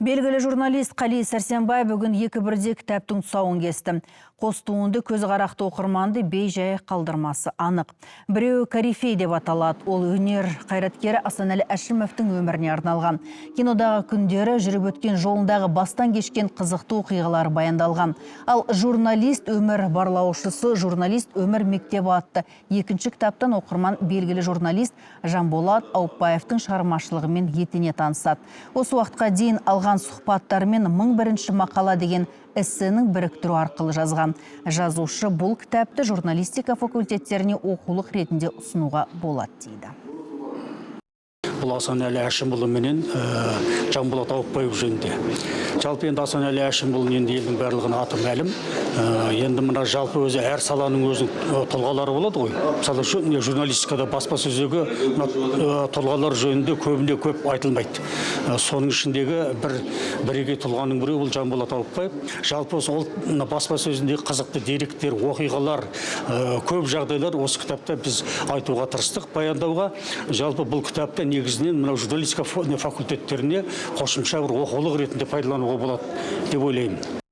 Белгілі журналист Қали Сәрсенбай бүгін екі бірде кітаптың тұсауын кесті. Қос туынды көз қарақты оқырманды бей-жай қалдырмасы анық. Біреуі корифей деп аталады. Ол өнер қайраткері Асанәлі Әшімовтың өміріне арналған. Кинодағы күндері жүріп өткен жолындағы бастан кешкен қызықты оқиғалар баяндалған. Ал журналист өмір барлаушысы журналист өмір мектебі атты екінші кітаптан оқырман белгілі журналист Жанболат Аупбаевтың шығармашылығымен етене танысады. Осы уақытқа дейін алған сұхбаттарымен 1001 мақала деген эссенің біріктіру арқылы жазған. Жазушы бұл кітапты журналистика факультеттеріне оқулық ретінде ұсынуға болады дейді. Бұл Асанәлі Әшімұлы менен Жанболат Аупбаев жөнінде. Жалпы енді Асанәлі Әшімұлы енді елдің барлығына аты мәлім. Енді мына жалпы өзі әр саланың өзінің тұлғалары болады ғой. Мысалы журналистикада баспасөздегі тұлғалар жөнінде көбіне көп айтылмайды. Соның ішіндегі бірегей тұлғаның біреуі бұл Жанболат Аупбаев. Жалпы сол баспасөзіндегі қызықты деректер, оқиғалар, көп жағдайлар осы кітапта біз айтуға тырыстық, баяндауға. Жалпы бұл кітапта негізінен мына журналистика факультеттеріне қосымша бір оқулық ретінде пайдалануға болады деп ойлаймын.